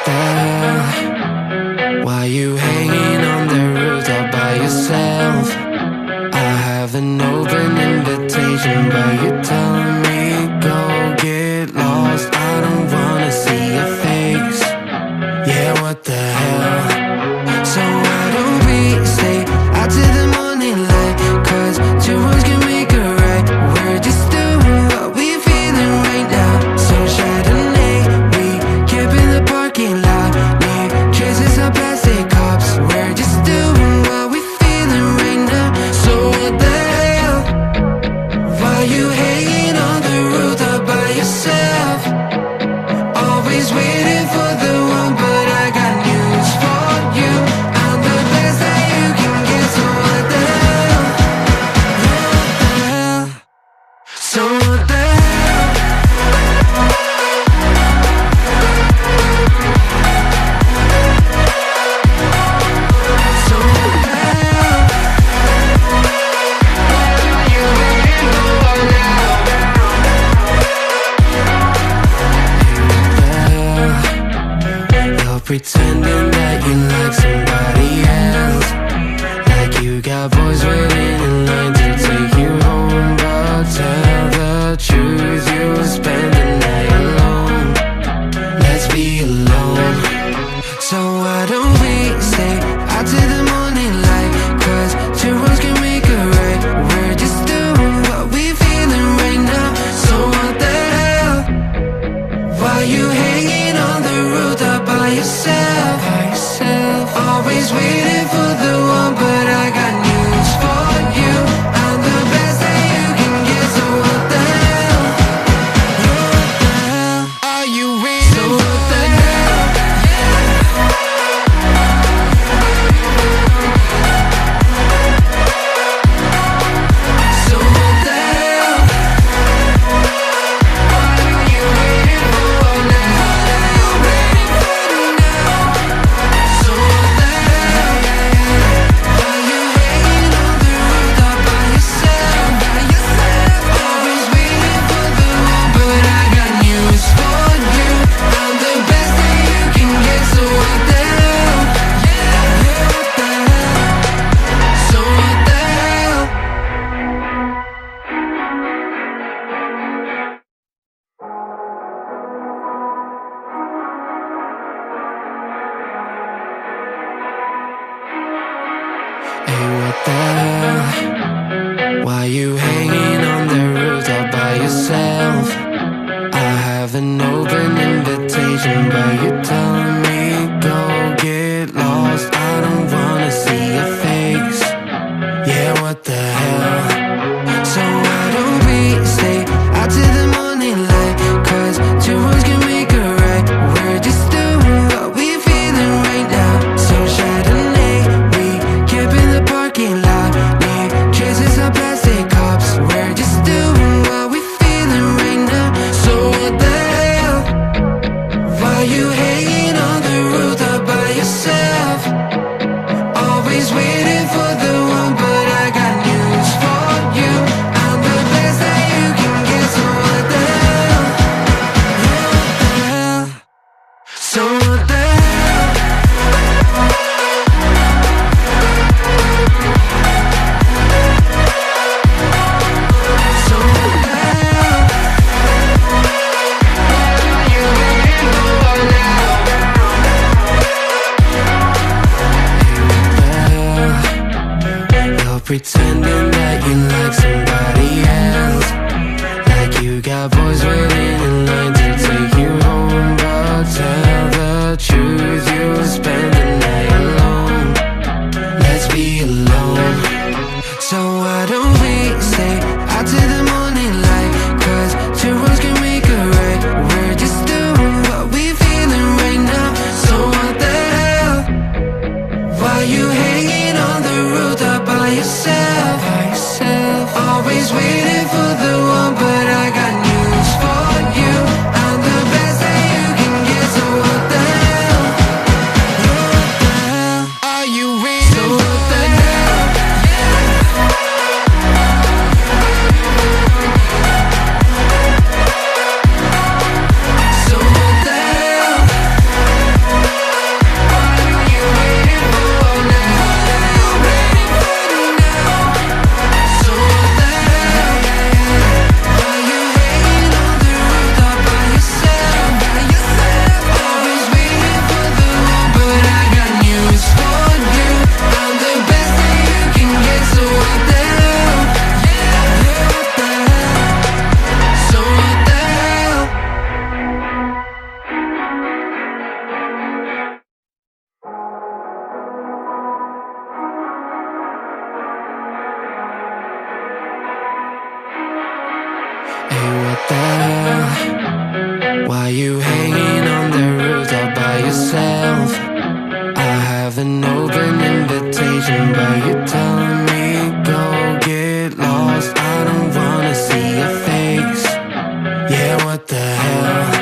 the hell? Why you hanging on the roof all by yourself? I have an open invitation, but you're telling me go get lost. I don't wanna see your face. Yeah, what the hell? So why don't we stay out till the morning light? 'Cause two words can make a right. We're just doing what we feeling right now. So Chardonnay, we camp in the parking lot near traces of plastic cups. We're just doing what we feeling right now. So what the hell? Why you hanging on the roof all by yourself? Always waiting for the one, but I got news for you. I'm the best that you can get, so what the hell? What the hell? So what the hell? So what the hell? What are you waiting for now? You're pretending that you like somebody else, like you got boys waiting in line to take you home. But tell the truth, you'll spend the night alone. Let's be alone. So why don't we stay out till the morning light? 'Cause two wrongs can make a right. We're just doing what we feeling right now. So what the hell? Why you hanging on the roof all by yourself? Always waiting for the one, but I got news for you. I'm the best that you can get, so what the hell? What the hell are you waiting for? So what the hell? So what the hell? What are you waiting for now? So what the hell? Why you hanging on the roof all by yourself? Always waiting for the one, but I got news for you. I'm the best that you can get, so what the hell? What the hell? So what the hell? Hey, what the hell? Why you hanging on the roof all by yourself? I have an open invitation, but you're telling me go get lost. I don't wanna see your face. Yeah, what the hell? So why don't we stay out till the morning light? 'Cause two words can make a right. We're just doing what we feeling right now. So Chardonnay, we camp in the parking lot near traces of plastic cups. We're just doing what we feeling right now. So what the hell? Why you hanging on the roof all by yourself? Always waiting for the one, but I got news for you. I'm the best that you can get, so what the hell? What the hell? So what the hell? So what the hell? What are you waiting for now? You're pretending that you like somebody else, like you got boys waiting in line to take you home. But tell the truth, you'll spend the night alone. Let's be alone. So why don't we stay out till the morning light? 'Cause two wrongs can make a right. We're just doing what we feeling right now. So what the hell? Why you hanging on the roof all by yourself? Always waiting for the one, but I got news for you. Hey, what the hell? Why you hanging on the roof all by yourself? I have an open invitation, but you're telling me go get lost. I don't wanna see your face. Yeah, what the hell?